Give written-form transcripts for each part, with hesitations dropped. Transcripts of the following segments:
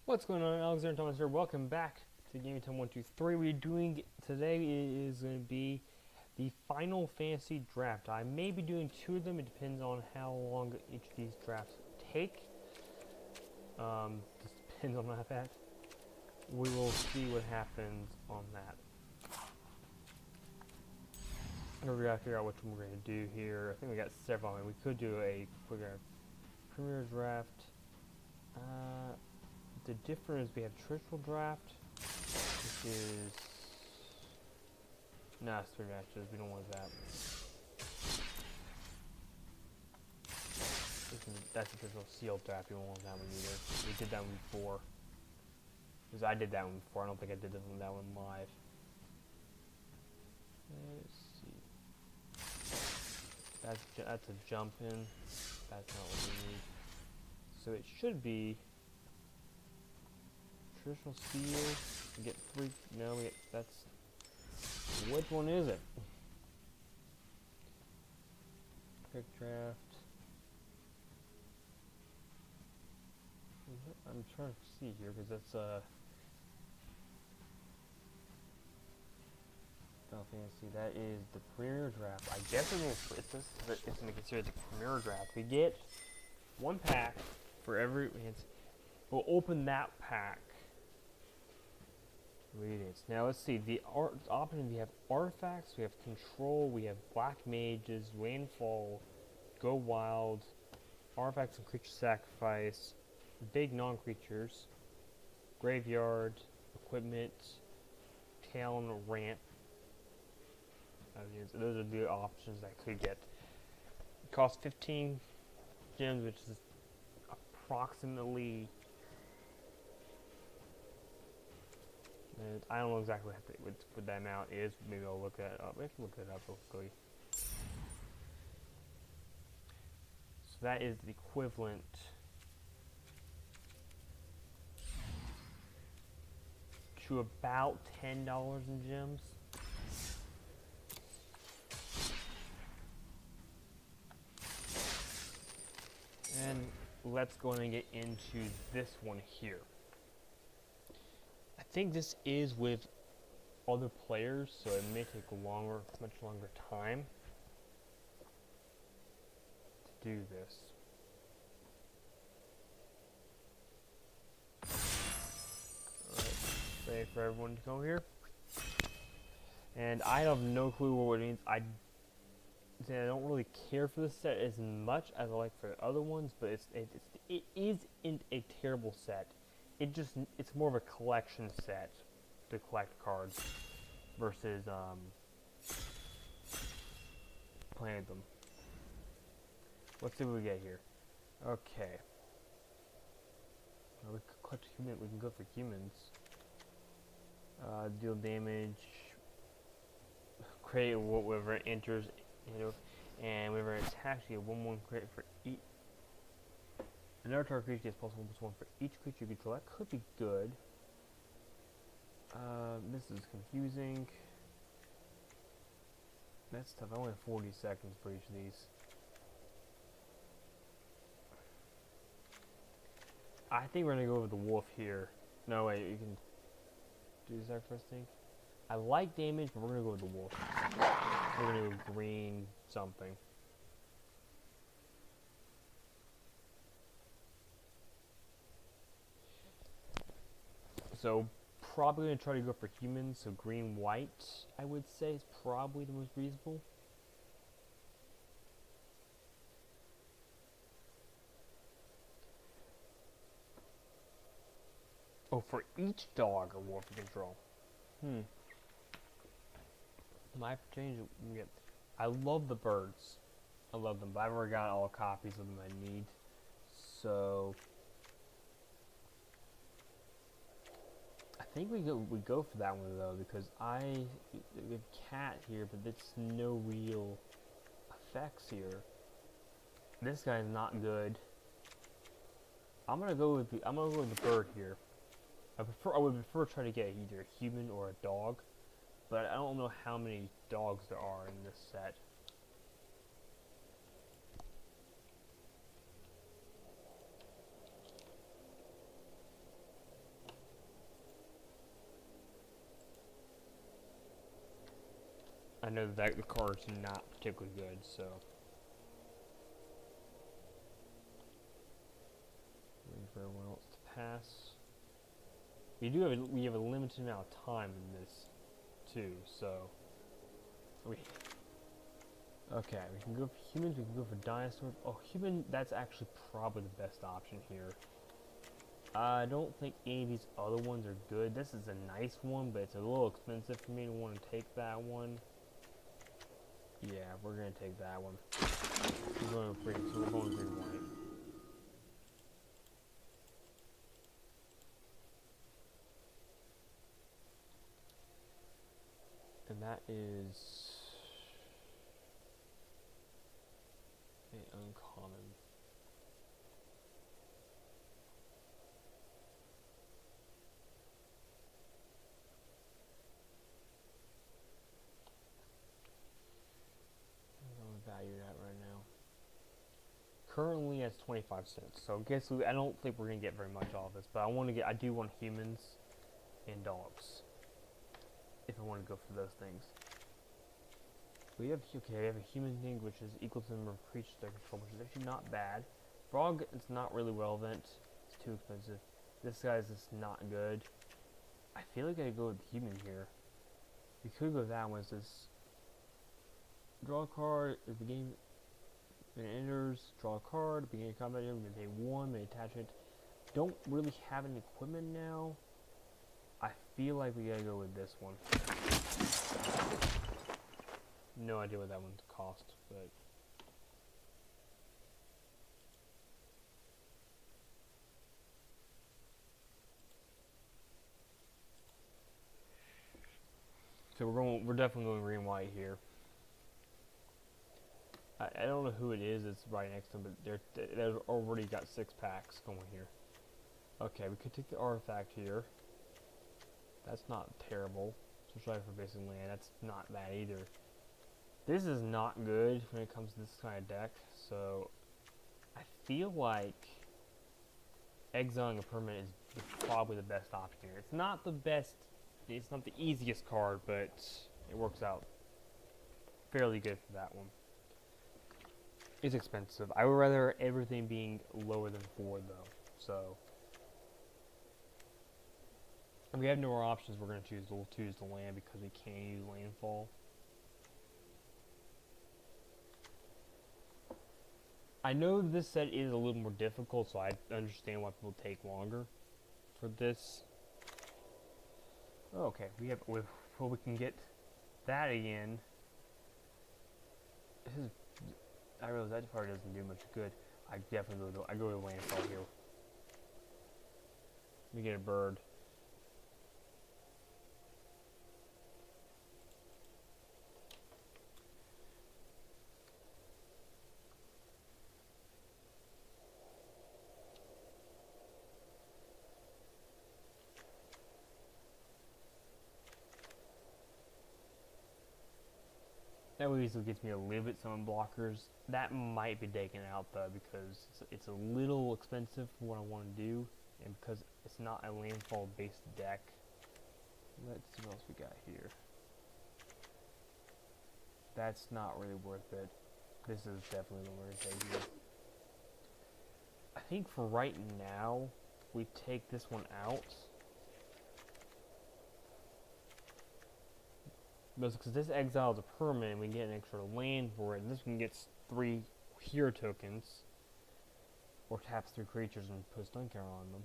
What's going on? Alexander Thomas here. Welcome back to Gaming Time 123. What we're doing today is going to be the Final Fantasy draft. I may be doing two of them. It depends on how long each of these drafts take. Just depends on that. We will see what happens on that. We gotta figure out which one we're going to do here. I think we got several. I mean, we could do a quick premier draft. The difference, we have traditional draft, which is it's 3 matches. We don't want that. That's a traditional sealed draft. We don't want that one either. We did that one before. Because I did that one before. I don't think I did that one live. Let's see. That's a jump in. That's not what we need. So it should be traditional seal. We get 3. No, we get. That's. Which one is it? Quick draft. I'm trying to see here because that's Final Fantasy. That is the premier draft. I guess it's going to consider the premier draft. We get 1 pack for every. We'll open that pack. Read it. Now let's see. The option, we have artifacts, we have control, we have black mages, rainfall, go wild, artifacts and creature sacrifice, big non-creatures, graveyard, equipment, town ramp. Those are the options I could get. It costs 15 gems, which is approximately. I don't know exactly what that amount is. Maybe I'll look that up. We can look it up real quickly. So that is the equivalent to about $10 in gems. And let's go and get into this one here. I think this is with other players, so it may take much longer time to do this. Alright, ready for everyone to go here. And I have no clue what it means. I don't really care for this set as much as I like for the other ones, but it isn't a terrible set. It's more of a collection set to collect cards versus playing them. Let's see what we get here. Okay. We can collect human. We can go for humans. Deal damage. Create whatever it enters, and whenever it attacks, you get 1/1 credit for each. Another target creature gets +1/+1 for each creature you control. That could be good. This is confusing. That's tough. I only have 40 seconds for each of these. I think we're gonna go with the wolf here. No, wait, you can do the sacrifice thing. I like damage, but we're gonna go with the wolf. We're gonna go green something. So probably gonna try to go for humans. So green white, I would say, is probably the most reasonable. Oh, for each dog or wolf you control. Might change it. I love the birds. I love them, but I've already got all copies of them I need. So I think we go for that one though, because we have cat here, but it's no real effects here. This guy's not good. I'm gonna go with the bird here. I would prefer try to get either a human or a dog, but I don't know how many dogs there are in this set. I know that the card's not particularly good, so. Waiting for everyone else to pass. We have a limited amount of time in this, too, so. Okay, we can go for humans, we can go for dinosaurs. Oh, human, that's actually probably the best option here. I don't think any of these other ones are good. This is a nice one, but it's a little expensive for me to want to take that one. Yeah, we're going to take that one. We're going green, so we're going green-white. And that is an uncommon. Value that right now. Currently it's 25 cents. So I don't think we're gonna get very much off this, but I do want humans and dogs. If I want to go for those things. We have a human thing which is equal to the number of creatures they control, which is actually not bad. Frog is not really relevant. It's too expensive. This guy's just not good. I feel like I go with human here. We could go with that one. It's this draw a card at the beginning. When it enters, draw a card. Beginning of combat, may pay 1. May attach it. Don't really have any equipment now. I feel like we gotta go with this one. No idea what that one's cost, but. So we're definitely going green white here. I don't know who it is that's right next to them, but they've already got 6 packs going here. Okay, we could take the artifact here. That's not terrible. Especially for basic land. That's not bad either. This is not good when it comes to this kind of deck, so I feel like exiling a permanent is probably the best option here. It's not the best, it's not the easiest card, but it works out fairly good for that one. It's expensive. I would rather everything being lower than 4 though, so. And we have no more options. We'll choose the land because we can't use landfall. I know this set is a little more difficult, so I understand why people take longer for this. Okay, we can get that again. I realize that part doesn't do much good. I definitely go to landfall here. Let me get a bird. That way easily gets me a little bit some blockers. That might be taken out though because it's a little expensive for what I want to do, and because it's not a landfall based deck. Let's see what else we got here. That's not really worth it. This is definitely the one we're gonna take here. I think for right now, we take this one out. Because this exiles a permanent, we get an extra land for it, and this one gets 3 hero tokens, or taps 3 creatures and puts stun counter on them.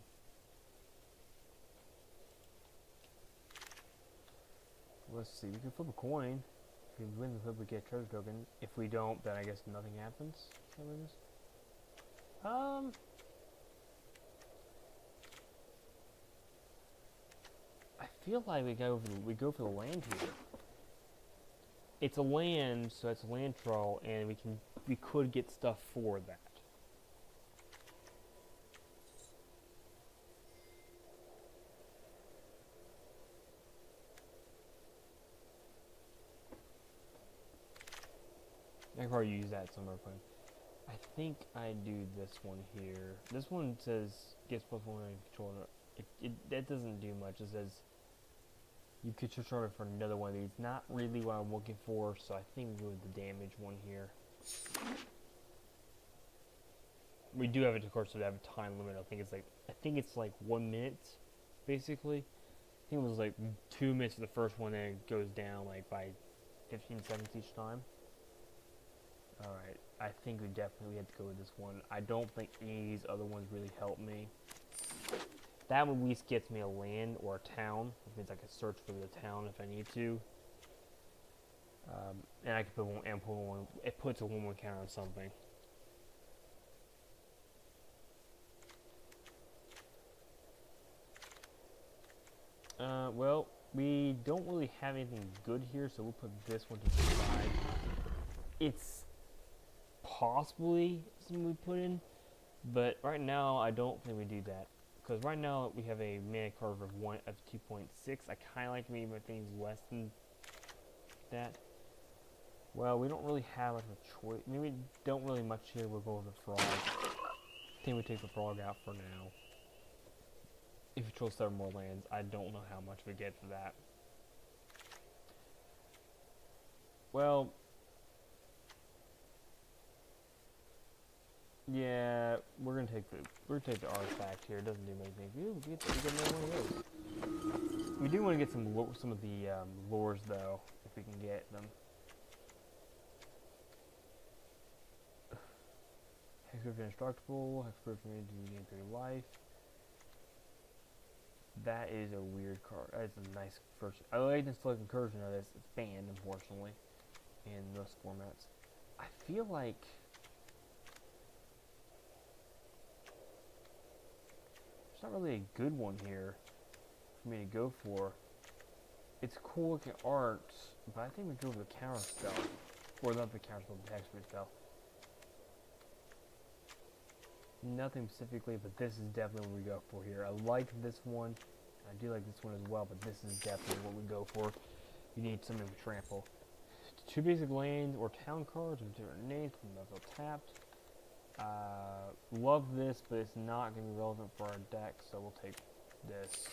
Let's see, we can flip a coin. If we win the flip, we get a treasure token. If we don't, then I guess nothing happens. Is that what it is? I feel like we go for the land here. It's a land, so it's a land troll, and we could get stuff for that. I could probably use that somewhere. I think I do this one here. This one says gets +1 controller. That doesn't do much. It says You could search order for another one of these. Not really what I'm looking for, so I think we'll go with the damage one here. We do have it, of course, to have a time limit. I think it's like 1 minute, basically. I think it was like 2 minutes for the first one, and it goes down like by 15 seconds each time. Alright, I think we definitely have to go with this one. I don't think any of these other ones really help me. That one at least gets me a land or a town, which means I can search for the town if I need to. And I can put one, it puts a 1-1 counter on something. Well, we don't really have anything good here, so we'll put this one to the side. It's possibly something we put in, but right now I don't think we do that. Because right now we have a mana curve of 2.6. I kind of like to make my things less than that. Well, we don't really have much of a choice. Maybe we don't really much here. We'll go with the frog. I think we take the frog out for now. If we control 7 more lands, I don't know how much we get for that. Well, yeah, we're gonna take the artifact here. It doesn't do anything. We get another one of those. We do want to get some of the lures though, if we can get them. Hexproof Indestructible, Hexproof to gain 3 life. That is a weird card. That's a nice first. I like this like incursion of this. It's banned, unfortunately, in most formats. I feel like there's not really a good one here for me to go for. It's cool looking art, but I think we go with the counter spell. Or not the counter spell, the hexproof spell. Nothing specifically, but this is definitely what we go for here. I like this one. I do like this one as well, but this is definitely what we go for. You need something to trample. 2 basic lands or town cards with different names from the tapped. Love this, but it's not going to be relevant for our deck, so we'll take this.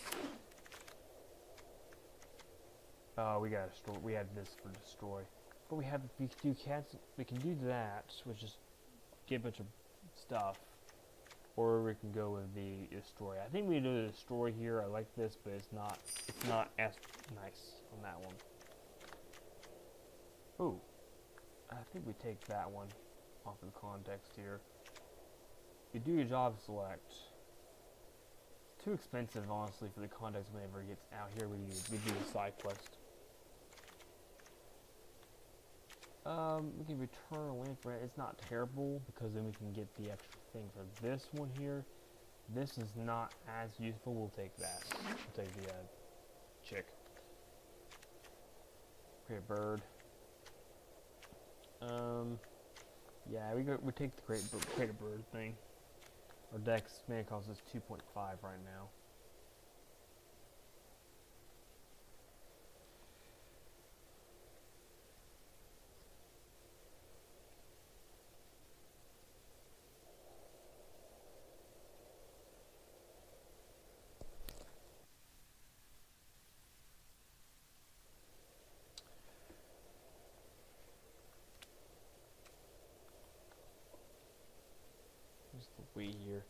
We got destroy. We had this for destroy, but we can do that, which is get a bunch of stuff. Or we can go with the destroy. I think we do the destroy here. I like this, but it's not as nice on that one. Ooh, I think we take that one off of the context here. You do your job select. It's too expensive, honestly, for the context whenever it gets out here. We do the side quest. We can return a land for it. It's not terrible because then we can get the extra thing for this one here. This is not as useful. We'll take that. We'll take the chick. Create a bird. Yeah, we take the create a bird thing. Our deck's mana cost is 2.5 right now. Wait here.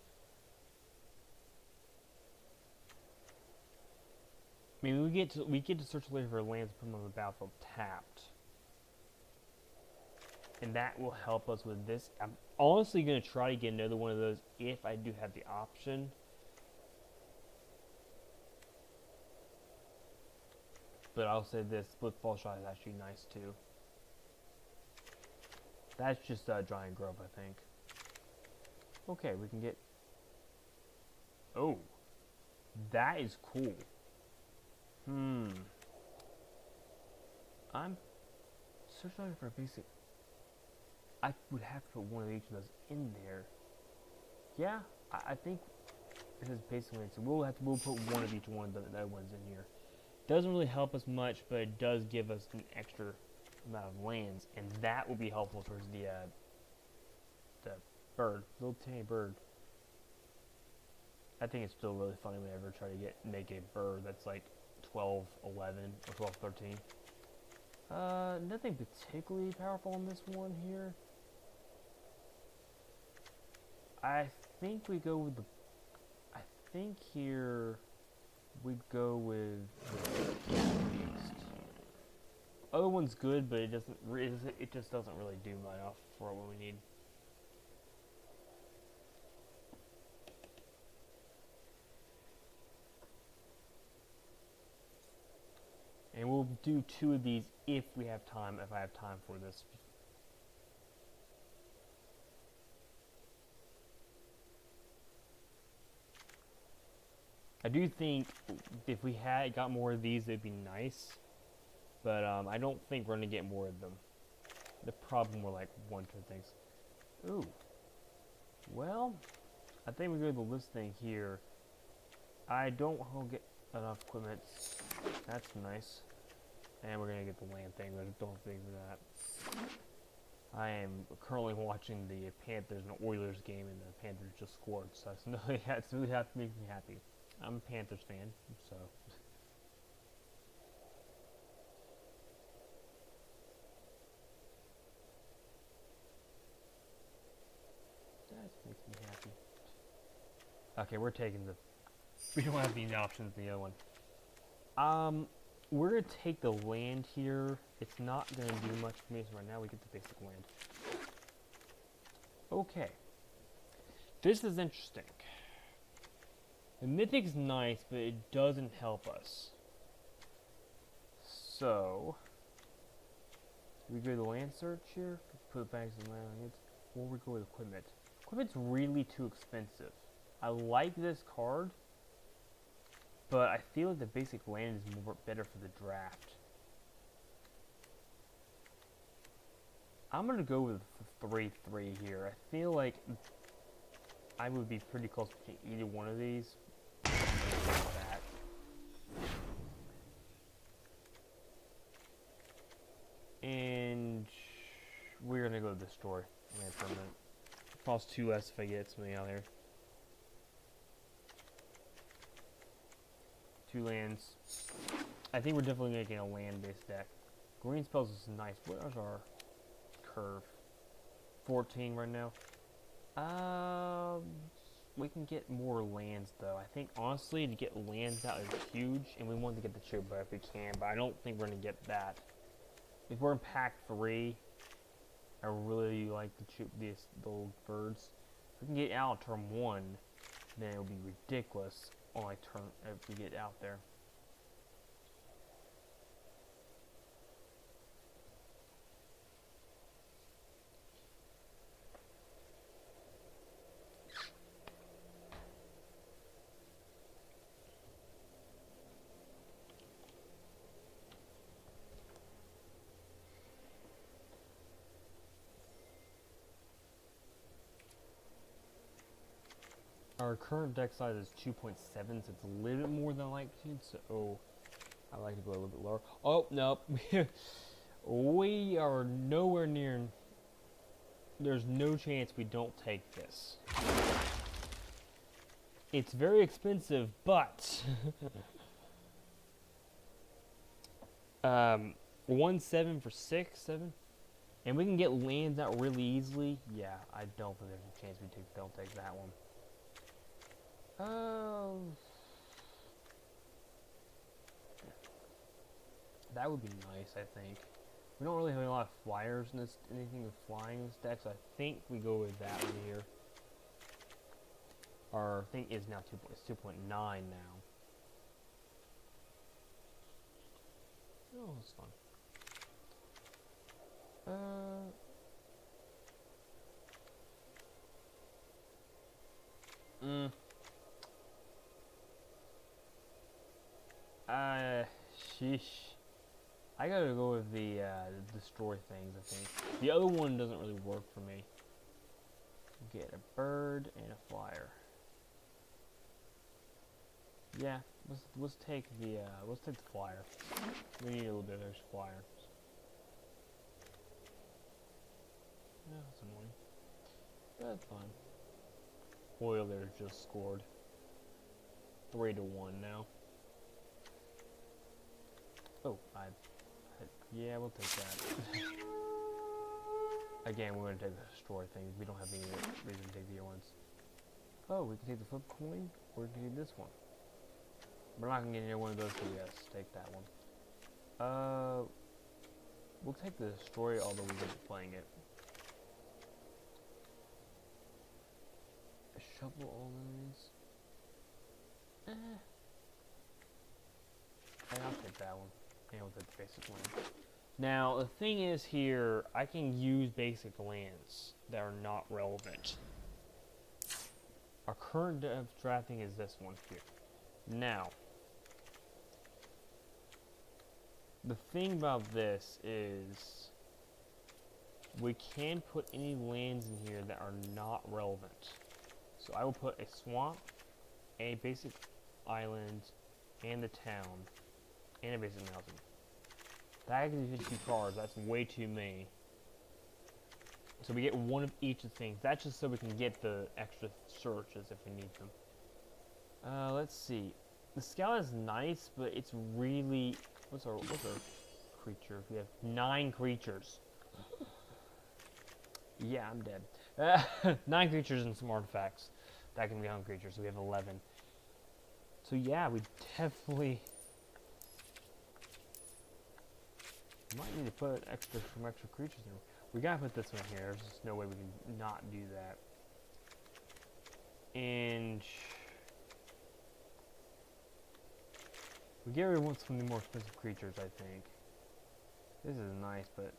I mean, we get to search later for lands from on the battlefield tapped, and that will help us with this. I'm honestly gonna try to get another one of those if I do have the option. But I'll say this: Split Fall Shot is actually nice too. That's just Giant Grove, I think. Okay, we can get... Oh. That is cool. I'm searching for a basic... I would have to put one of each of those in there. Yeah, I think this is basically... So we'll put one of each one of the other ones in here. Doesn't really help us much, but it does give us an extra amount of lands, and that will be helpful towards the bird, little tiny bird. I think it's still really funny whenever I try to make a bird that's like 12, 11, or 12, 13. Nothing particularly powerful on this one here. I think we go with the... I think here we'd go with the Beast. Other one's good, but it doesn't. It just doesn't really do enough for what we need. And we'll do 2 of these if we have time. If I have time for this. I do think if we had got more of these, it'd be nice. But I don't think we're gonna get more of them. The problem were like 1 or 2 things. Ooh. Well, I think we go to the list thing here. I don't get enough equipment. That's nice. And we're gonna get the land thing, but don't think of that. I am currently watching the Panthers and Oilers game, and the Panthers just scored, so it's really makes me happy. I'm a Panthers fan, so. That makes me happy. Okay, we're taking the... We don't have these options in the other one. We're gonna take the land here. It's not gonna do much for me, so right now we get the basic land. Okay. This is interesting. The Mythic's nice, but it doesn't help us. So... we go to the land search here? Put bags of land, or we go with equipment. Equipment's really too expensive. I like this card, but I feel like the basic land is better for the draft. I'm gonna go with 3-3 here. I feel like I would be pretty close between either one of these. And we're gonna go destroy land for a minute. Cost 2 less if I get something out here. 2 lands. I think we're definitely making a land-based deck. Green spells is nice. Where's our curve? 14 right now. We can get more lands though. I think honestly to get lands out is huge, and we want to get the true buff if we can, but I don't think we're gonna get that. If we're in pack 3, I really like the old birds. If we can get out turn 1, then it would be ridiculous on like turn if we get out there. Our current deck size is 2.7, so it's a little bit more than I like to, so I like to go a little bit lower. Oh, nope. We are nowhere near... There's no chance we don't take this. It's very expensive, but... 1-7 for 6-7, and we can get lands out really easily. Yeah, I don't think there's a chance we don't take that one. That would be nice, I think. We don't really have a lot of flyers in this, anything with flying in this deck, so I think we go with that one here. Our thing is now 2.9 now. Oh, that's fun. Sheesh. I gotta go with the destroy things, I think. The other one doesn't really work for me. Get a bird and a flyer. Yeah, let's take the flyer. We need a little bit of extra flyer. Yeah, that's annoying. That's fine. Oilers just scored. 3-1 now. Oh, yeah, we'll take that. Again, we're going to take the destroy things. We don't have any reason to take the other ones. Oh, we can take the flip coin, or we can take this one. We're not going to get any one of those, so yes, take that one. We'll take the destroy, although we weren't playing it. Shovel all these. I'll take that one. And we'll take the basic one. Now, the thing is here, I can use basic lands that are not relevant. Our current drafting is this one here. Now, the thing about this is we can put any lands in here that are not relevant. So I will put a swamp, a basic island, and a town, and a basic mountain. That gives you 52 cards. That's way too many. So we get one of each of the things. That's just so we can get the extra searches if we need them. Let's see. The scout is nice, but it's really... What's our creature? We have 9 creatures. Yeah, I'm dead. 9 creatures and some artifacts. That can be on creatures, so we have 11. So yeah, we definitely... might need to put some extra creatures in. We gotta put this one here. There's just no way we can not do that. And we get rid of some of the more expensive creatures, I think. This is nice, but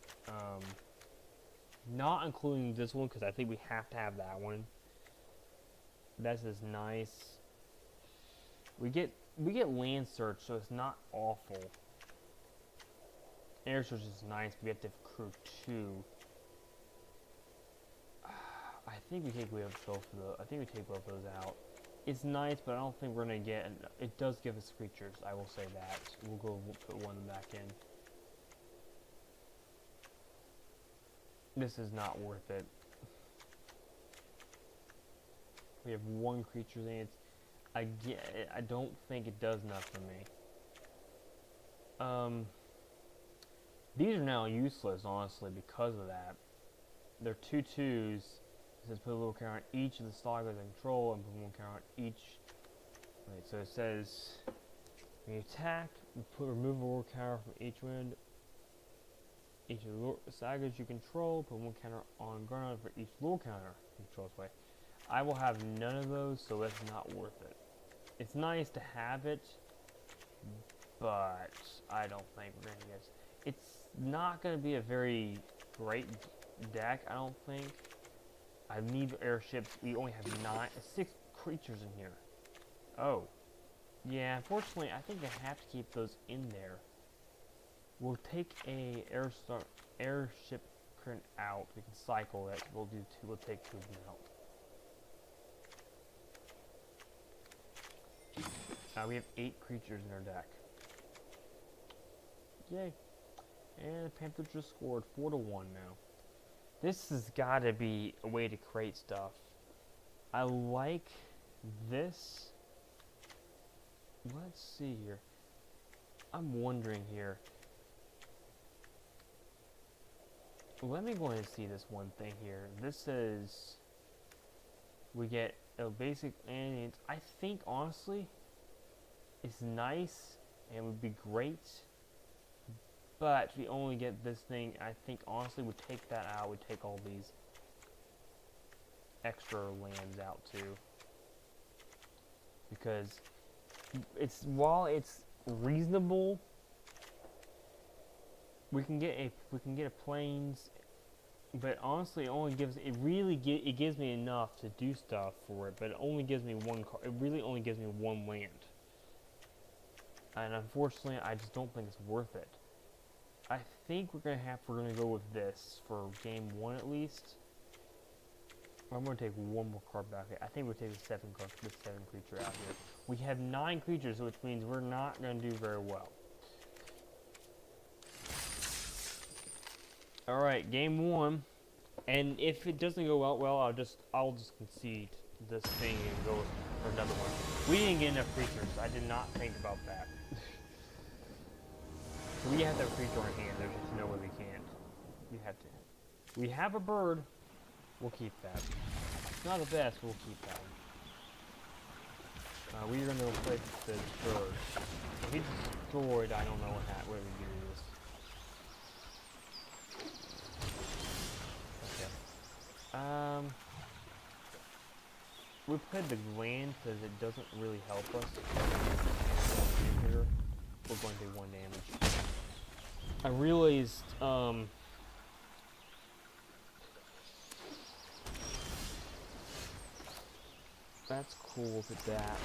not including this one because I think we have to have that one. This is nice. We get land search, so it's not awful. Air search is nice, but we have to accrue 2. I think we take both those out. It's nice, but I don't think we're gonna get. It does give us creatures. I will say that. We'll put one back in. This is not worth it. We have 1 creature and I don't think it does enough for me. These are now useless, honestly, because of that. They're 2/2s. It says put a little counter on each of the sagas I control and put 1 counter on each. Right, so it says when you attack, remove a little counter from each wind. Each of the sagas you control, put 1 counter on ground for each little counter you control this way. I will have none of those, so that's not worth it. It's nice to have it, but I don't think we're gonna get. It's not going to be a very great deck, I don't think. I need airships. We only have 6 creatures in here. Oh. Yeah, unfortunately, I think I have to keep those in there. We'll take a airship print out. We can cycle it. We'll take 2 of them out. We have 8 creatures in our deck. Yay. And the Panther just scored 4-1 now. This has got to be a way to create stuff. I like this. Let's see here. I'm wondering here. Let me go ahead and see this one thing here. This says we get a basic and I think honestly it's nice and would be great. But we only get this thing. I think honestly we'd take that out. We'd take all these extra lands out too. Because while it's reasonable, we can get a plains, but honestly it gives me enough to do stuff for it, but it only gives me 1 card. It really only gives me 1 land. And unfortunately I just don't think it's worth it. I think we're gonna go with this for game 1 at least. I'm gonna take 1 more card back. I think we'll take the 7 creature out here. We have 9 creatures, which means we're not gonna do very well. All right, game 1, and if it doesn't go out well, I'll just concede this thing and go for another one. We didn't get enough creatures. I did not think about that. We have to have a creature on hand. There's just no way we can't. We have to. We have a bird. We'll keep that. It's not the best. We'll keep that one. We're gonna replace the bird. If he's destroyed, I don't know what we do this. Okay. We played the land because it doesn't really help us. We're going to do 1 damage. I realized, that's cool to that.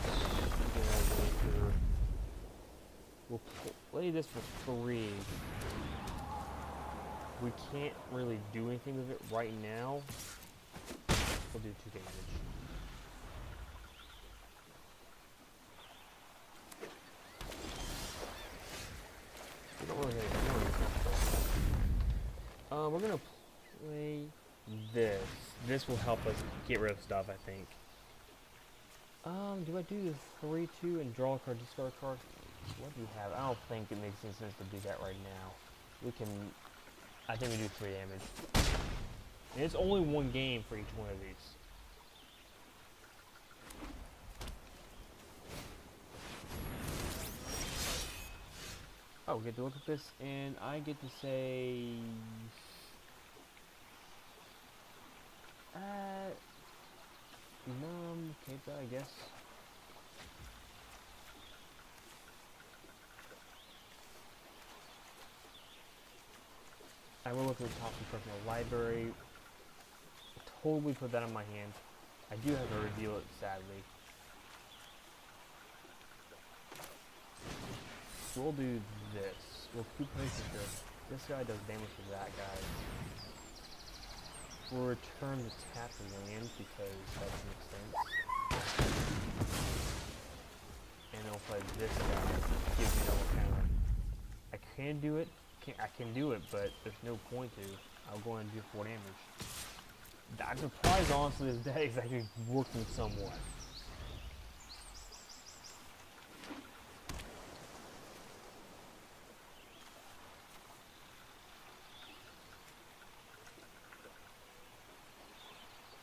We'll play this for 3. We can't really do anything with it right now. We'll do 2 damage. We don't really have we're gonna play this. This will help us get rid of stuff, I think. Do I do the 3-2 and draw a card, discard a card? What do we have? I don't think it makes any sense to do that right now. I think we do 3 damage. And it's only 1 game for each one of these. Oh, we get to look at this, and I get to say... Keita, I guess. I will look at the top of the personal library. Totally put that on my hand. I do have to reveal it, sadly. We'll do this. We'll keep placing here. This guy does damage to that guy. We'll return the tap land because that makes sense. And I'll play this guy. Gives me double counter. I can do it. I can do it, but there's no point to. I'll go and do 4 damage. I'm surprised, honestly, this deck is actually working somewhat.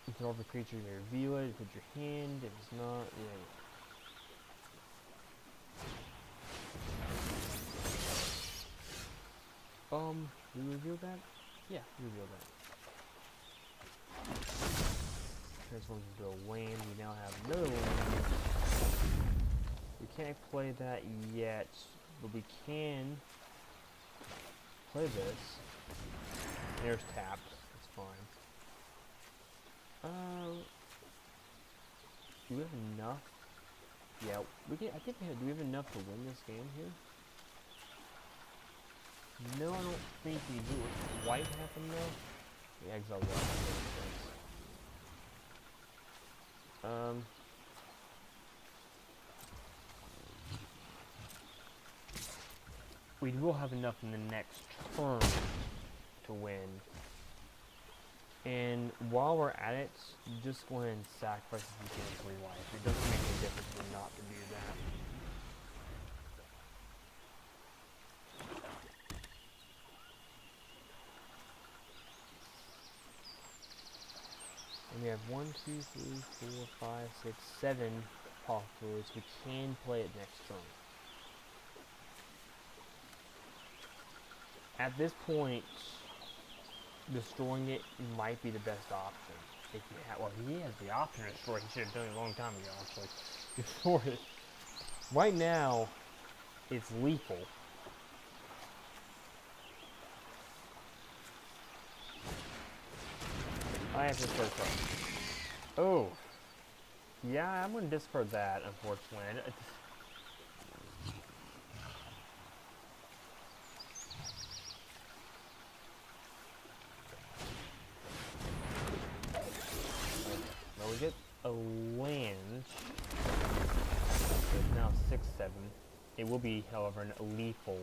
You can offer the creature, you may reveal it, put your hand, if it's not, yeah. We reveal that? Yeah, we reveal that. Transforms into a land, we now have another land. We can't play that yet, but we can play this. There's tapped, that's fine. Do we have enough? Yeah, I think we have, do we have enough to win this game here? No, I don't think we do. What's white happen though? The exile white. We will have enough in the next turn to win. And while we're at it, just go ahead and sacrifice if you can 3 life. It doesn't make any difference for not to do that. And we have 1, 2, 3, 4, 5, 6, 7 possibilities. We can play it next turn. At this point, destroying it might be the best option. If you have, well, he has the option to destroy it. He should have done it a long time ago, actually. Before it. Right now, it's lethal. I have to discard a card. Oh. Yeah, I'm going to discard that, unfortunately. Well, we get a land. It's now 6/7. It will be, however, an lethal.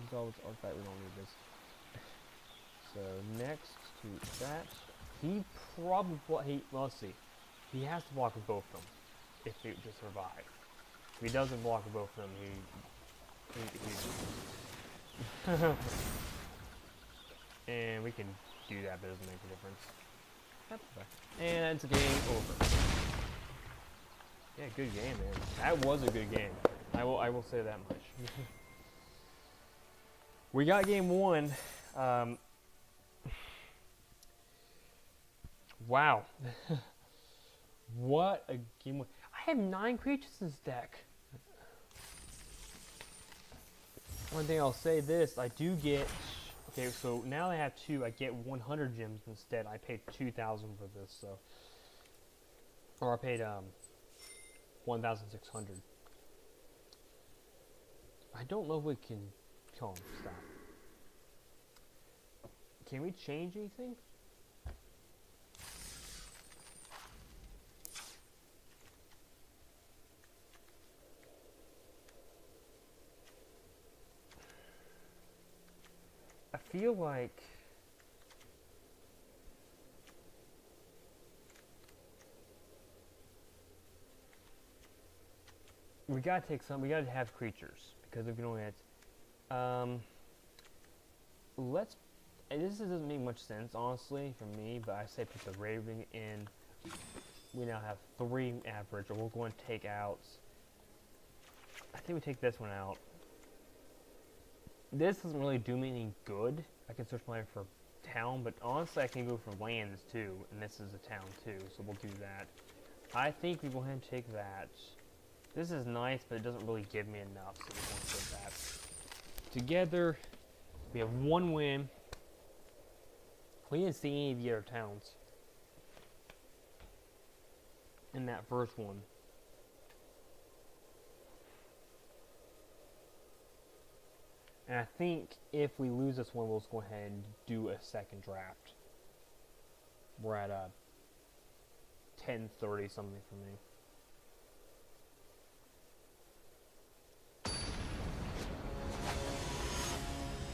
Resolve artifact, we don't need this. So next to that, he probably, let's see. He has to block with both of them if he to survive. If he doesn't block with both of them, And we can do that, but it doesn't make a difference. That's okay. And it's game over. Yeah, good game, man. That was a good game. I will say that much. We got game one. Wow. What a game one. I have 9 creatures in this deck. One thing I'll say this, I do get, okay, so now I have 2, I get 100 gems instead. I paid 2,000 for this, so, or I paid 1,600. I don't know if we can, come on, stop. Can we change anything? I feel like we gotta take some. We gotta have creatures because if we don't have, let's. This doesn't make much sense, honestly, for me. But I say put the Raven in. We now have 3 average, or we're going to take out. I think we take this one out. This doesn't really do me any good. I can search my for town, but honestly, I can go for lands too, and this is a town too, so we'll do that. I think we go ahead and take that. This is nice, but it doesn't really give me enough, so we're going to take that. Together, we have 1 win. We didn't see any of the other towns in that first one. And I think if we lose this one, we'll just go ahead and do a second draft. We're at 10:30 something for me.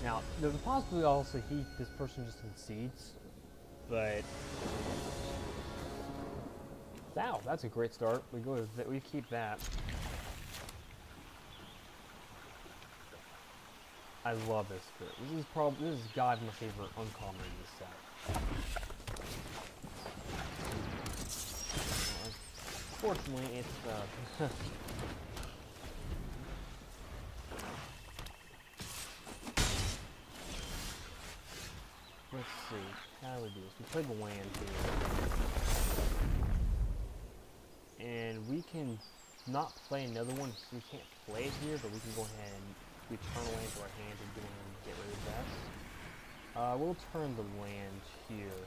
Now, there's a possibility also this person just concedes, but wow, that's a great start. We keep that. I love this bit. This is God my favorite uncommon in this set. Fortunately, it's let's see, how do we do this? We play the land here. And we can not play another one, so we can't play it here, but we can go ahead and return a land to our hand and get rid of that. We'll turn the land here.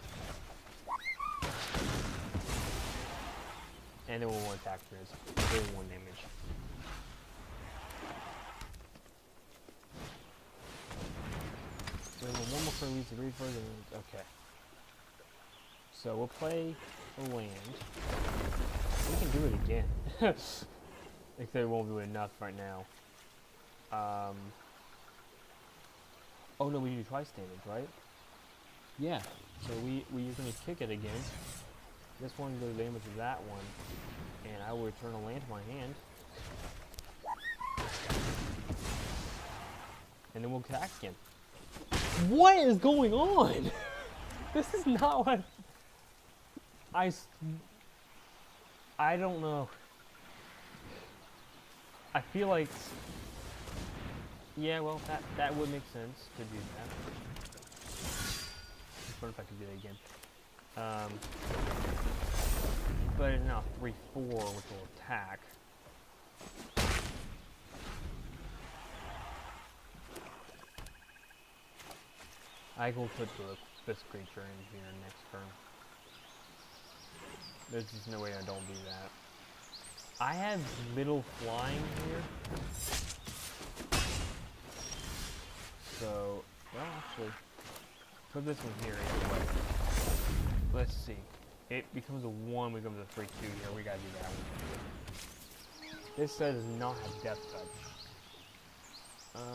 And then we'll want to attack turns. 1 damage. So one more for leads the read further. Okay. So we'll play a land. We can do it again. Except it won't do enough right now. Oh no, we do twice damage, right? Yeah. So we're gonna kick it again. This one does damage to that one, and I will return a land to my hand, and then we'll attack again. What is going on? This is not what I don't know. I feel like, yeah, well, that would make sense to do that. I wonder if I could do that again. But it's now 3/4, which will attack. I will put this creature in here next turn. There's just no way I don't do that. I have middle flying here. So, well, actually, put this one here anyway. Let's see. It becomes a 1, becomes a 3/2 here. We gotta do that one. This set does not have Death Touch.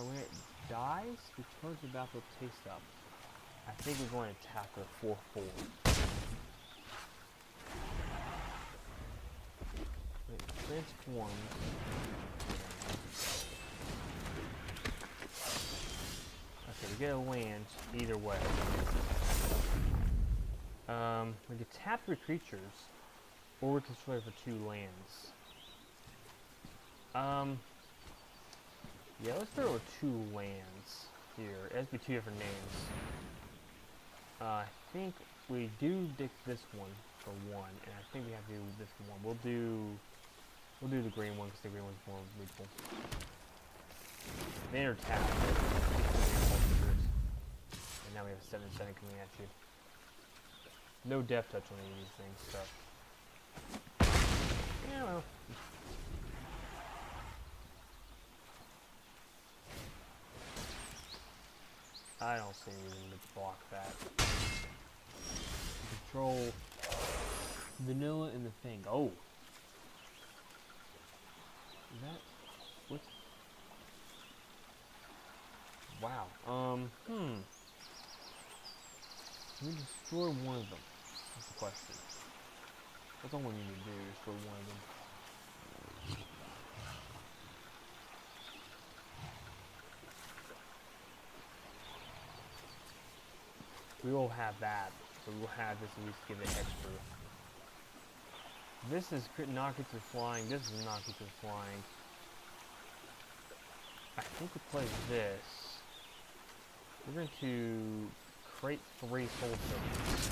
When it dies, returns the battle taste up. I think we're going to attack with 4/4. It transforms. we get a land either way. We could tap 3 creatures, or we could destroy for 2 lands. Yeah, let's start with 2 lands here. It has to be 2 different names. I think we do pick this one for 1, and I think we have to do this one. We'll do the green one because the green one's more reachable. They are tapped. And now we have a 7/7 coming at you. No death touch on any of these things, so. Yeah, well. I don't see any reason to block that. Control vanilla and the thing. Oh! Is that... what's... wow. Can we destroy one of them? That's the question. That's all we need to do, destroy one of them. We will have that, so we will have this at least give it extra. This is not creature flying, this is not creature flying. I think we play this. We're going to create 3 soul triggers.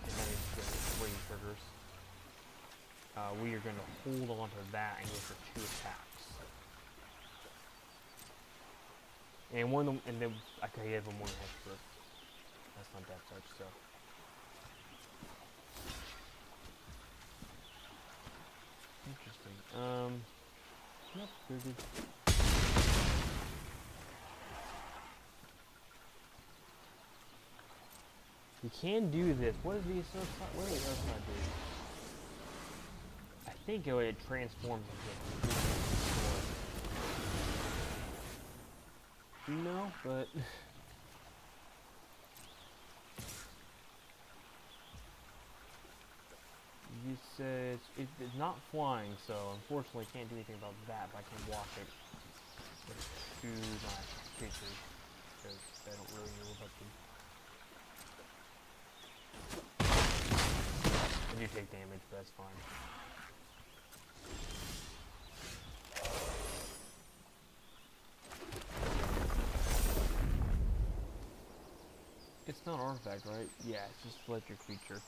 And then it's going to 3 triggers. We are going to hold on to that and go for 2 attacks. And one of them, and then I could give him 1 extra. That's not that touch, so. Interesting. Yep, good. We can do this. What is the other side? What does the other side do? I think it transforms into no, but you said it's not flying, so unfortunately can't do anything about that, but I can walk it to my creatures, because I don't really know about them. I do take damage, but that's fine. It's not artifact, right? Yeah, it's just select your creature.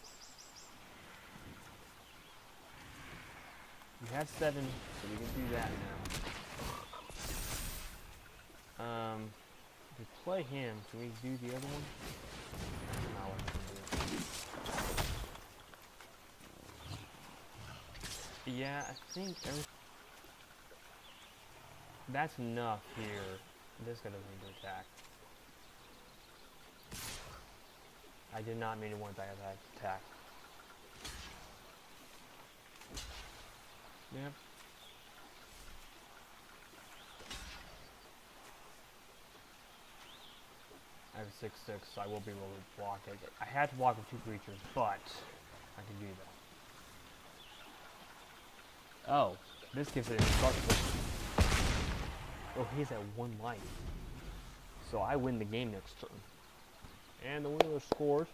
We have 7, so we can do that now. If we play him, can we do the other one? That's not what we can do. Yeah, I think that's enough here. This guy doesn't need to attack. I did not mean to want that attack. Yep. I have a 6/6, so I will be able to block it. I had to block with 2 creatures, but I can do that. Oh, this gives it a start. Oh, he's at 1 life. So I win the game next turn. And the winner scores.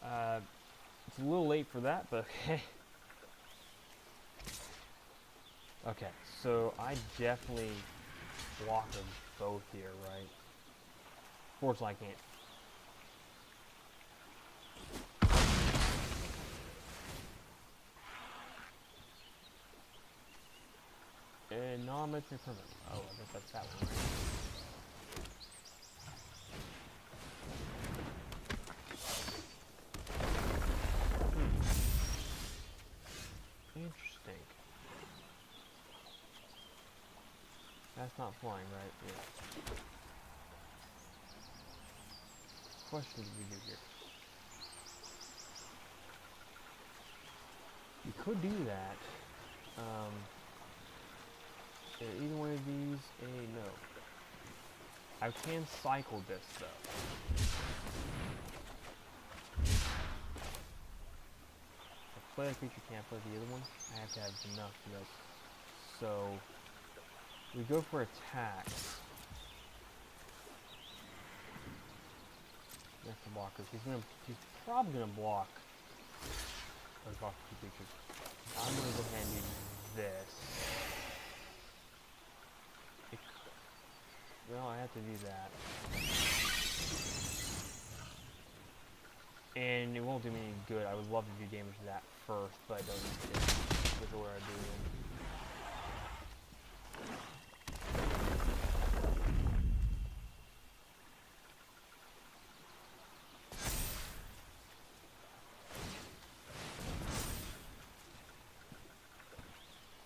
It's a little late for that, but okay. Okay, so I definitely block them both here, right? Fortunately, I can't. And non-mentioned permanent. Oh, I guess that's that one, right? Interesting. That's not flying, right? Yeah. Question did we do here? You could do that. Either one of these, no. I can cycle this though. If I play a creature, can't play the other one. I have to have enough, So we go for attacks. That's the blockers. He's probably gonna block. Or block two creatures. I'm gonna go ahead and do this. Well, I have to do that. And it won't do me any good. I would love to do damage to that first, but it doesn't fit with where I do it.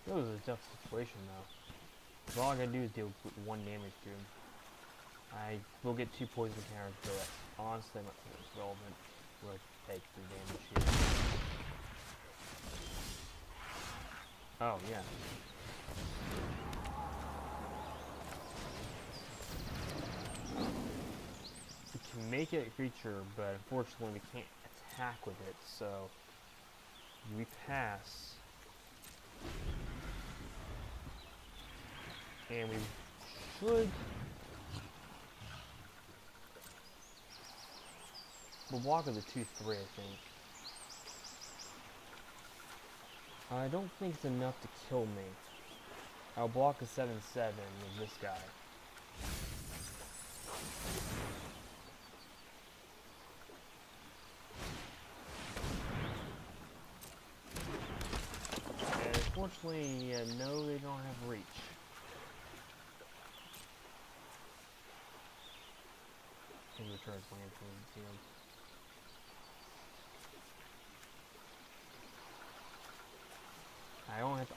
That was a tough situation though. So all I gotta do is deal with 1 damage to him. I will get 2 poison counters, but honestly I'm not sure it's relevant. We'll take the damage here. Oh yeah. We can make it a creature, but unfortunately we can't attack with it, so we pass. And we should... We'll block with a 2-3, I think. I don't think it's enough to kill me. I'll block a 7-7 with this guy. And unfortunately, no, they don't have reach. He returns land from the field.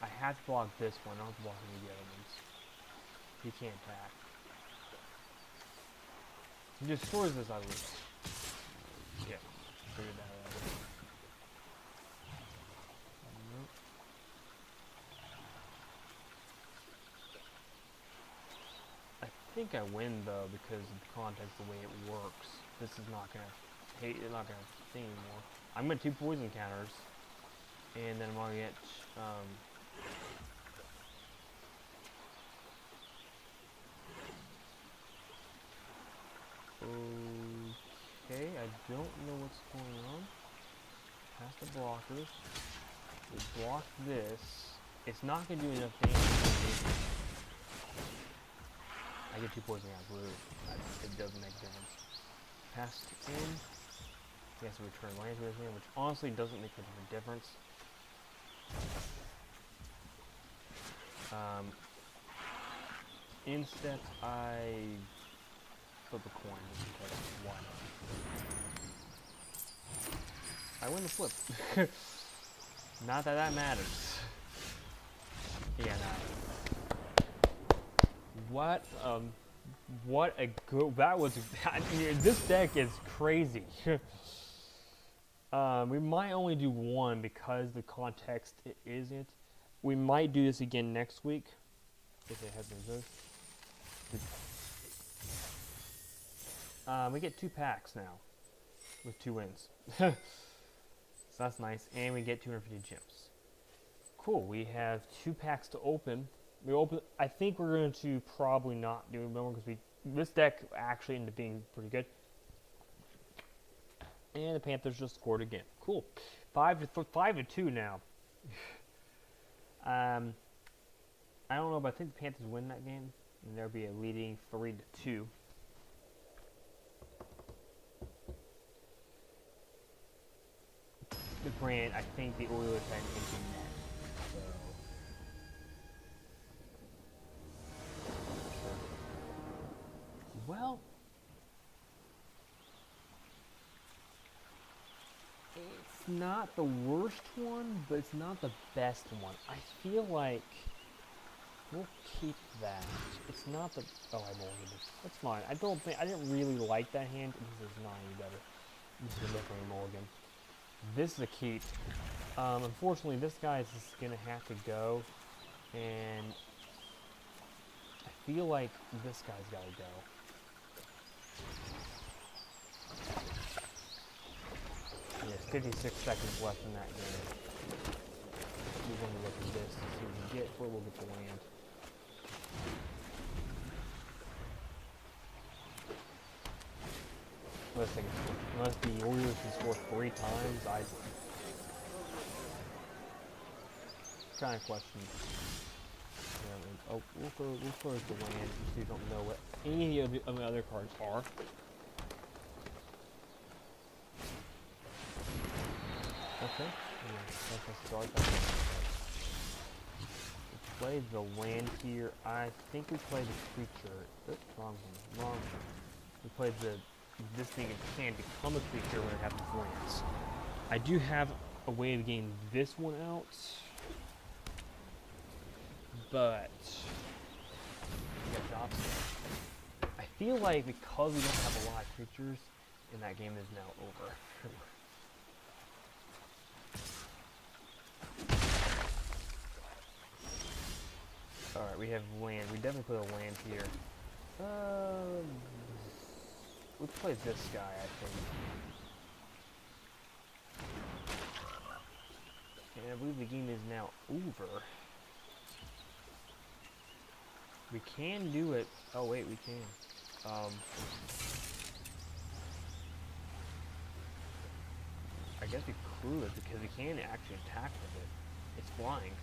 I have to block this one. I don't have to block any of the other ones. He can't attack. He destroys this, I lose. Yeah, figured that out. Nope. I think I win though because of the context, the way it works. This is not gonna hate. It's not gonna thing anymore. I'm gonna 2 poison counters. And then I'm gonna get, okay, I don't know what's going on. Past the blockers. We block this. It's not gonna do enough damage. I get 2 poison out blue. It doesn't make a difference. Past in. He has to return lands with me, which honestly doesn't make a difference. Instead, I flip a coin because why not? I win the flip. Not that that matters. Yeah, no. What a good. That was. This deck is crazy. We might only do 1 because the context it isn't. We might do this again next week if it hasn't been. We get 2 packs now with 2 wins. So that's nice, and we get 250 gems. Cool. We have 2 packs to open. We open. I think we're going to probably not do more because this deck actually ended up being pretty good. And the Panthers just scored again. Cool. 5-2 now. I don't know, but I think the Panthers win that game, and there'll be a leading 3-2. The Grant, I think the Oilers had an empty net. So. Well. It's not the worst one, but it's not the best one. I feel like we'll keep that. It's not the. Oh, I mulliganed it. That's fine. I didn't really like that hand. This is not any better. This is definitely a mulligan. This is a keep. Unfortunately, this guy is just gonna have to go, and I feel like this guy's gotta go. Yes, 56 seconds left in that game. We're going to look at this to see what we get for it. We'll get the land. Unless the Warriors can score 3 times, I kind of question. Oh, we'll close the land so you don't know what any of the other cards are. Okay. We play the land here. I think we play the creature. Oops, wrong one. We play this thing can become a creature when it happens to lands. I do have a way of getting this one out, but we got jobs. I feel like because we don't have a lot of creatures, and that game is now over. Alright, we have land. We definitely put a land here. We'll play this guy, I think. And I believe the game is now over. We can do it. Oh wait, we can. I guess we could, because we can actually attack with it. It's flying.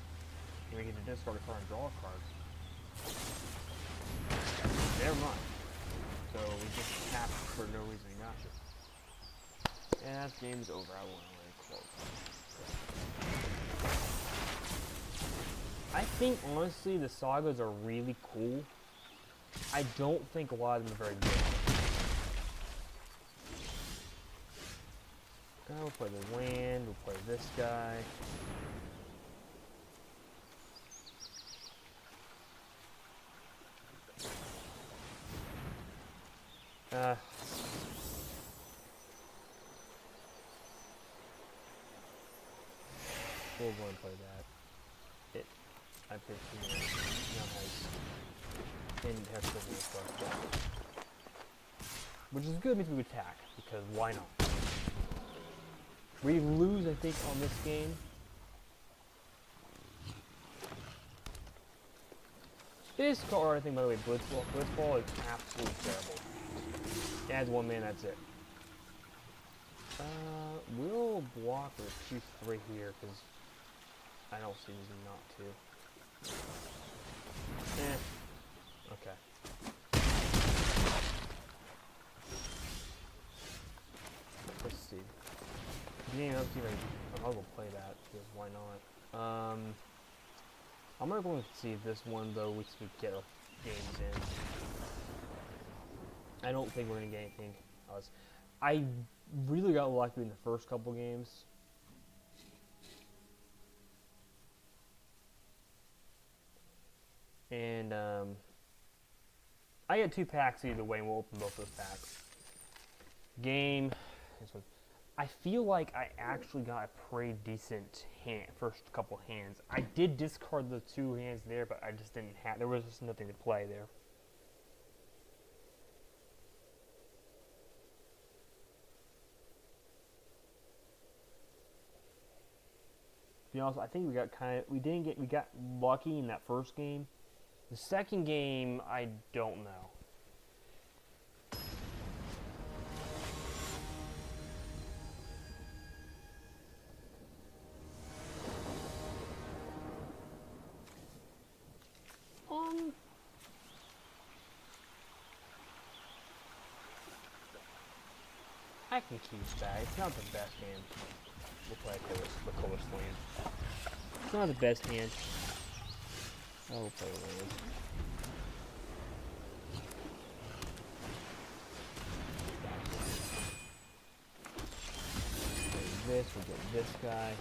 And we get to discard a card and draw a card. Never mind. So we just tapped for no reason. Gotcha. And that game's over. I want to let it close. I think honestly the sagas are really cool. I don't think a lot of them are very good. We'll play the land. We'll play this guy. We'll go and play that. I picked now has indestructible stuff. Which is good, means we attack, because why not? We lose, I think, on this game. This card, I think, by the way, Blitzball. Blitzball is absolutely terrible. It adds 1 mana, that's it. We'll block with 2-3 here, because I don't see reason not to. Okay. Let's see. Being up to I'll go play that, because why not? I'm gonna go and see this one, though, we can get our games in. I don't think we're gonna get anything else. I really got lucky in the first couple games. And I get 2 packs either way, and we'll open both those packs. Game. This one. I feel like I actually got a pretty decent first couple hands. I did discard the 2 hands there, but I just didn't have. There was just nothing to play there. To be honest, I think we got lucky in that first game. The second game, I don't know. I can keep that. It's not the best hand. We'll play the color land. It's not the best hand. I will play the land. This, we'll get this guy.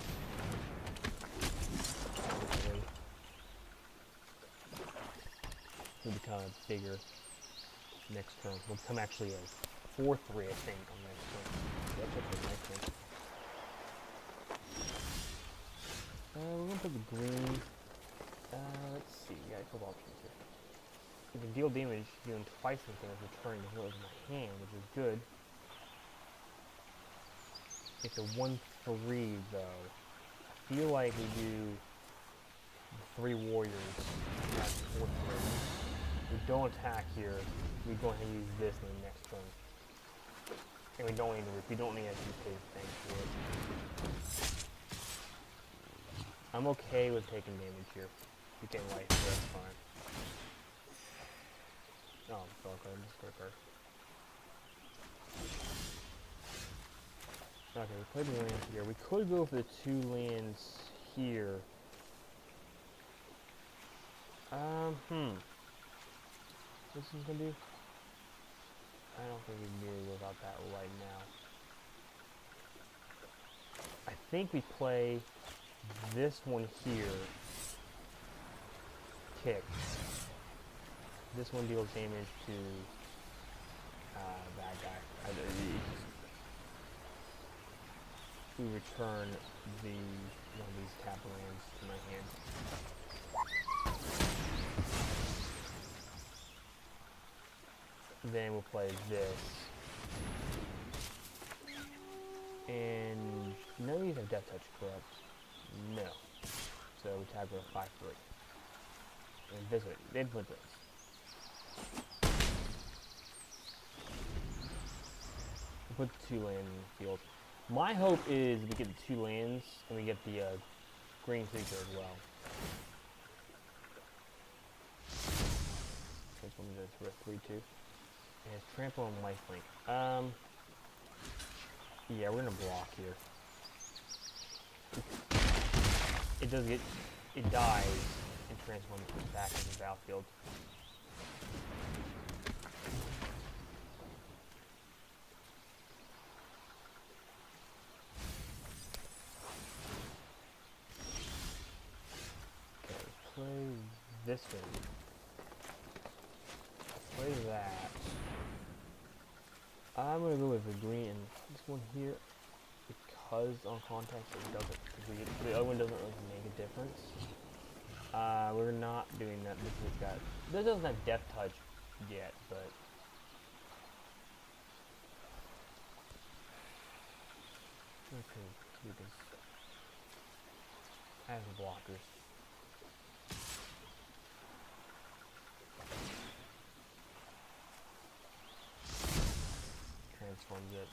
He'll become bigger next turn. We'll become actually a 4/3, I think, on next turn. That's okay, next turn. We're gonna put the green. Let's see, we got a couple options here. We can deal damage dealing twice in the turn as well as my hand, which is good. It's a 1/3 though. I feel like we do the 3 warriors, not 4/3. We don't attack here. We go ahead and use this in the next turn. And we don't need to pay things for it. I'm okay with taking damage here. You can life, so that's fine. Oh, spell card, discard card. Okay, we played the land here. We could go for the 2 lands here. This is gonna do. I don't think we can really go about that right now. I think we play this one here. Kick. This one deals damage to that guy. We return one of these tap lands to my hand. Then we'll play this. And none of these have Death Touch, correct? No. So we tag with a 5/3. And this way, then put this. We'll put the 2 lands in the field. My hope is we get the 2 lands and we get the green creature as well. Transform into a 3/2. And it's trample and lifelink. Yeah, we're gonna block here. It dies and transforms back into the battlefield. Okay, play this one. Play that. I'm gonna go with the green and this one here because on context it doesn't. The other one doesn't really make a difference. We're not doing that. This doesn't have Death Touch yet, but okay, do this as blockers. Transforms it.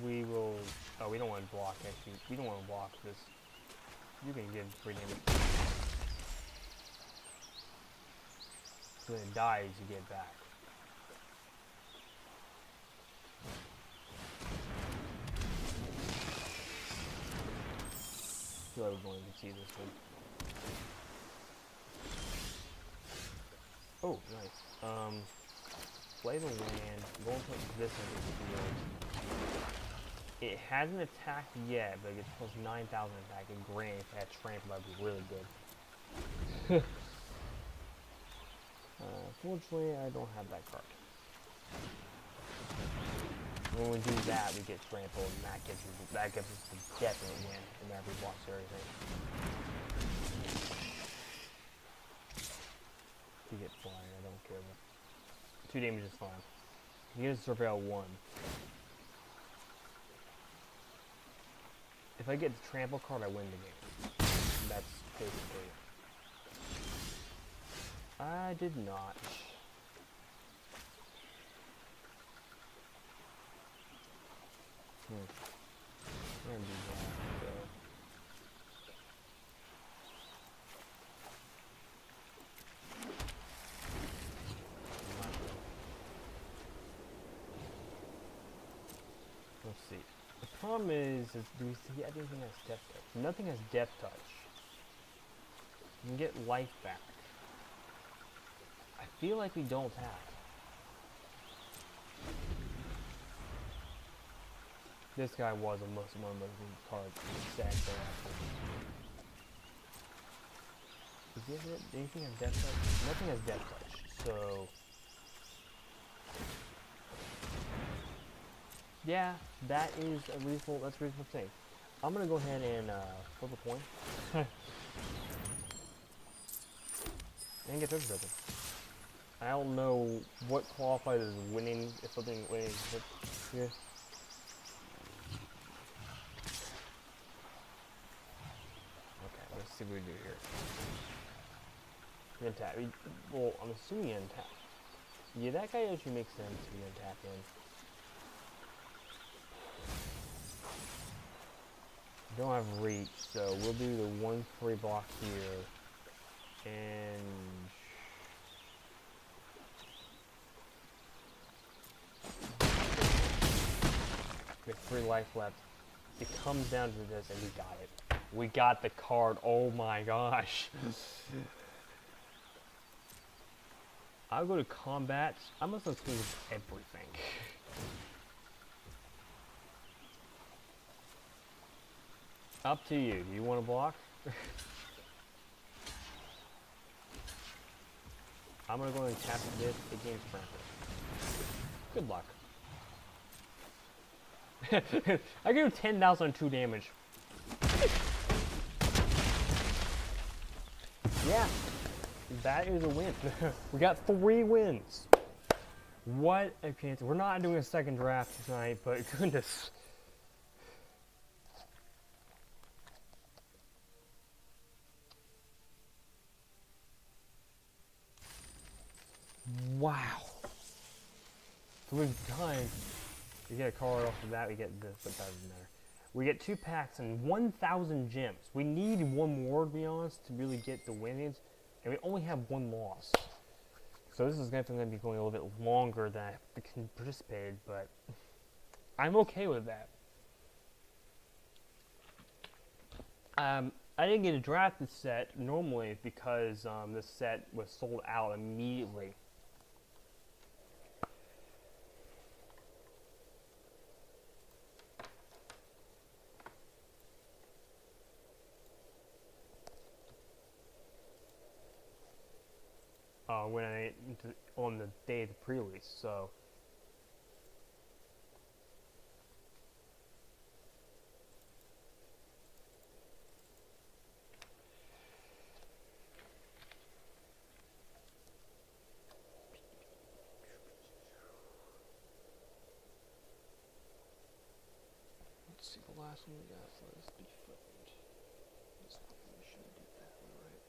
We will. Oh, we don't want to block. Actually, we don't want to block this. You can give 3 damage. So when it dies, you get back. I feel like we're going to see this one. Oh, nice. Play the land. Go and put this into the field. It hasn't attacked yet, but it gets plus 9,000 attack. And granted, if it had trample, that'd be really good. Fortunately, I don't have that card. When we do that, we get trample, and that gives us the definite win in every boss or everything. You get flying, I don't care. 2 damage is fine. You get to surveil 1. If I get the trample card, I win the game. That's basically it. I did not. I'm gonna do that. Let's see. The problem is do we see anything has Death Touch? Nothing has Death Touch. You can get life back. I feel like we don't have. This guy was one of the most cards sad for Is it? Anything has Death Touch? Nothing has Death Touch, so yeah, that's a reasonable thing. I'm gonna go ahead and flip a coin. And get this open. I don't know what qualifies as winning, if something winning here. Okay, let's see what we do here. We're gonna tap. Well, I'm assuming you're gonna tap. Yeah, that guy actually makes sense. We're gonna tap in. don't have reach, so we'll do the 1 free block here. And we have 3 life left. It comes down to this, and we got it. We got the card. Oh my gosh. I'll go to combat. I must have seen everything. Up to you. Do you want to block? I'm gonna go and tap this against Franklin. Good luck. I give 10,000 on 2 damage. Yeah, that is a win. We got 3 wins. What a chance. We're not doing a second draft tonight, but goodness. Wow. So we've done, we get a card off of that, we get this, but that doesn't matter. We get 2 packs and 1,000 gems. We need 1 more, to be honest, to really get the winnings, and we only have 1 loss. So this is definitely going to be going a little bit longer than I participated, but I'm okay with that. I didn't get a drafted set normally because this set was sold out immediately. When on the day of the pre-release, so let's see the last one we got. So let's be found. This one we should do that one right.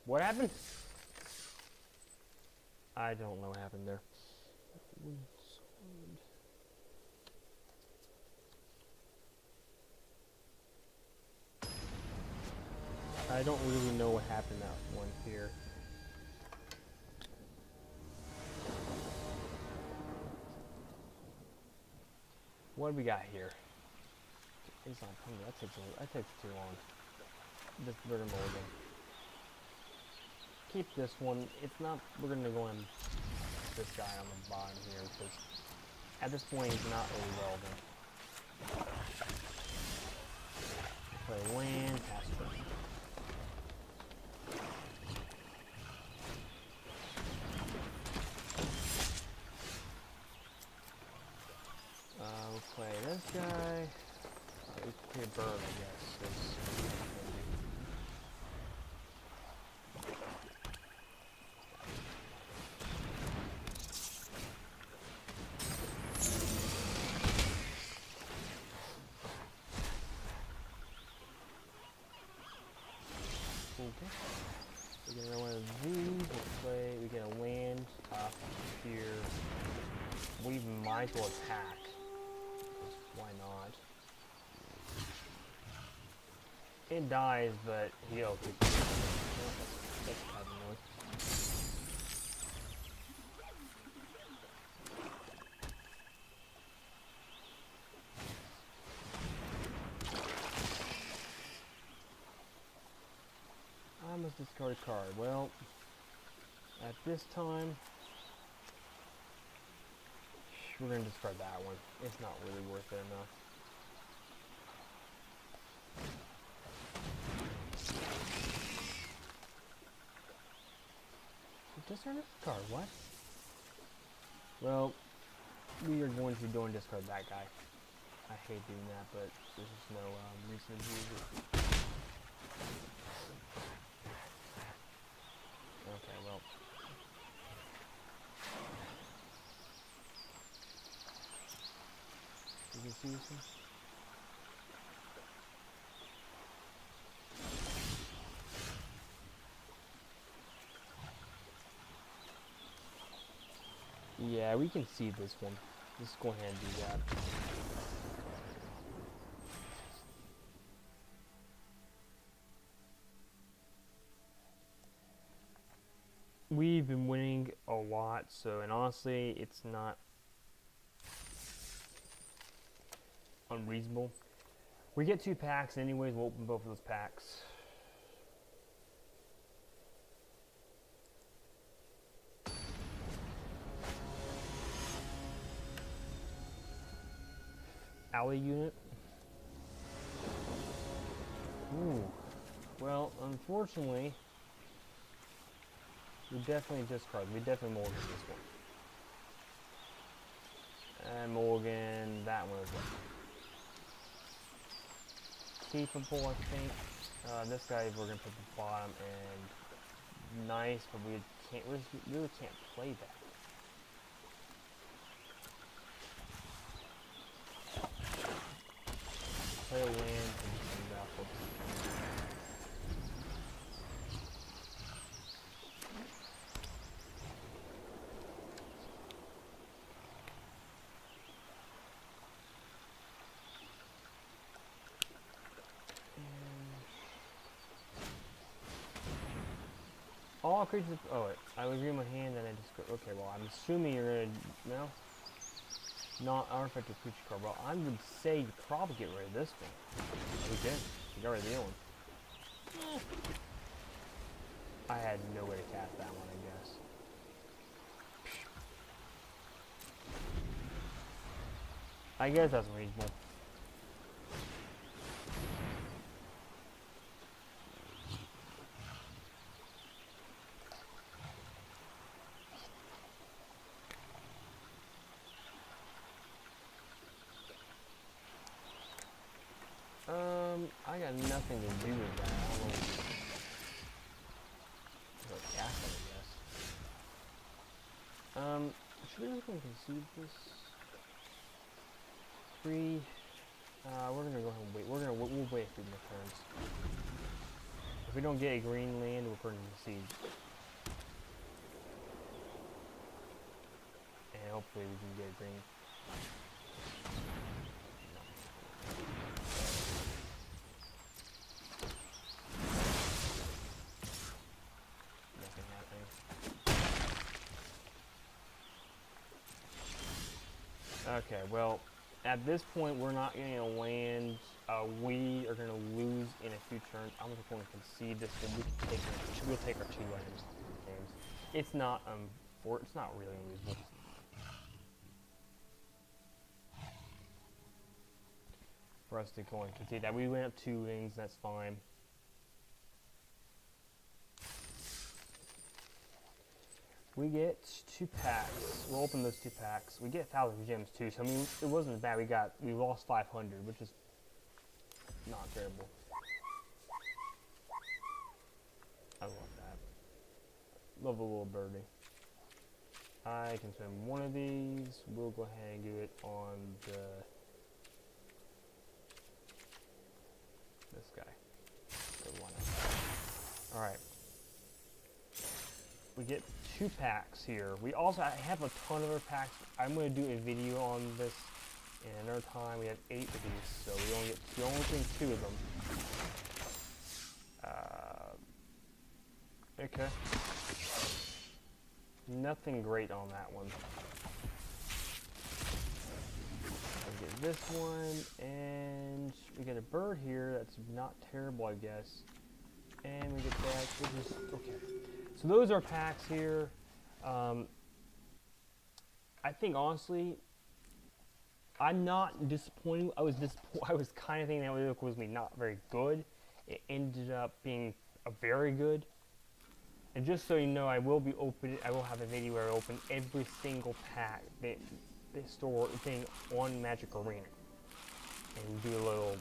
What happened? I don't know what happened there. I don't really know what happened that one here. What do we got here? It's not coming. That takes too long. This Burger Mulligan. Keep this one. It's not. We're gonna go on this guy on the bottom here because at this point he's not really relevant. Play land, pass turn. We'll play this guy. We play Burn, I guess. Okay. We get one of these. We get a land up here. We might as well attack. Why not? It dies, but he'll keep it. That's kind of annoying. I must discard a card. Well, at this time, we're going to discard that one. It's not really worth it enough. Discard this card, what? Well, we are going to go and discard that guy. I hate doing that, but there's just no reason to use it. Okay, well. We can season. Yeah, we can see this one. Let's go ahead and do that. We've been winning a lot, so, and honestly, it's not unreasonable. We get 2 packs anyways, we'll open both of those packs. Alley unit. Ooh. Well, unfortunately, we definitely discard. We definitely mulligan this one. And mulligan that one as well. Keepable, I think. This guy we're gonna put at the bottom, and nice, but we really can't play that. Play a land and raffle. All creatures. Oh wait, I was reading my hand and I just go. Okay, well I'm assuming you're gonna no. Not artifact creature card. Well, I would say you probably get rid of this one. We did. You got rid of the other one. I had no way to cast that one, I guess. I guess that's reasonable. I got nothing to do with that. I don't know. Like cast it, I guess. Should we just go and concede this? 3. We're gonna go ahead and wait. We'll wait through the turns. If we don't get a green land, we're gonna concede. And hopefully we can get a green. Okay, well, at this point, we're not getting a land. We are going to lose in a few turns. I'm just going to concede this one. We'll take our 2 lands. It's not it's not really unreasonable. For us to go and concede that. We went up 2 wings, that's fine. We get 2 packs. We'll open those 2 packs. We get 1,000 gems too, so I mean, it wasn't bad. We lost 500, which is not terrible. I love that. Love a little birdie. I can spend one of these. We'll go ahead and do it on this guy. All right. We get 2 packs here. We also have a ton of other packs. I'm going to do a video on this in another time. We have 8 of these, so we only getting 2 of them. Okay. Nothing great on that one. We get this one, and we get a bird here. That's not terrible, I guess. And we get that, which is okay. So those are packs here. I think honestly, I'm not disappointed. I was kind of thinking that was not very good. It ended up being a very good. And just so you know, I will have a video where I open every single pack that store thing on Magic Arena, and do a little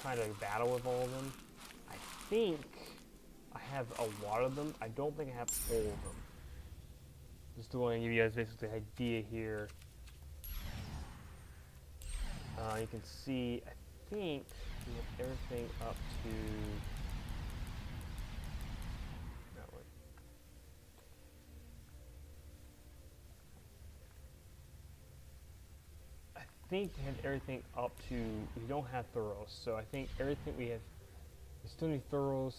kind of battle with all of them. I think I have a lot of them. I don't think I have all of them. Just to want to give you guys basically an idea here. You can see, I think we have everything up to. No, wait. I think we have everything up to. We don't have Thuros, so I think everything we have. We still need Thuros.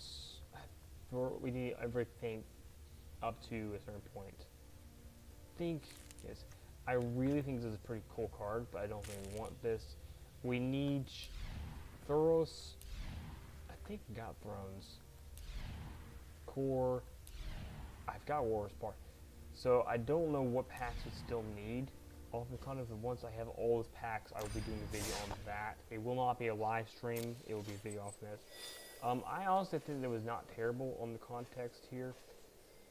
We need everything up to a certain point. I think, yes, I really think this is a pretty cool card, but I don't really want this. We need Thuros. I think we got Thrones. Core. I've got Warriors Spark. So I don't know what packs we still need. Off the content of once I have all those packs, I will be doing a video on that. It will not be a live stream. It will be a video off this. I honestly think that was not terrible on the context here.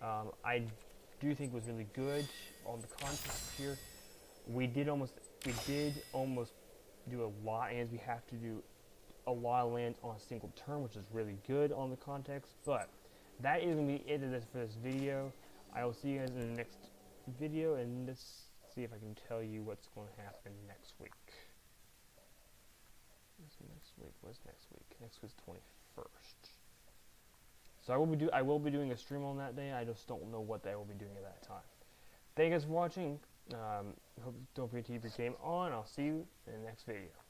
I do think it was really good on the context here. We did almost do a lot, and we have to do a lot of lands on a single turn, which is really good on the context. But that is going to be it for this video. I will see you guys in the next video, and let's see if I can tell you what's going to happen next week. What's next week? Next week's 21st. So I will be doing a stream on that day. I just don't know what I will be doing at that time. Thank you guys for watching. Don't forget to keep your game on. I'll see you in the next video.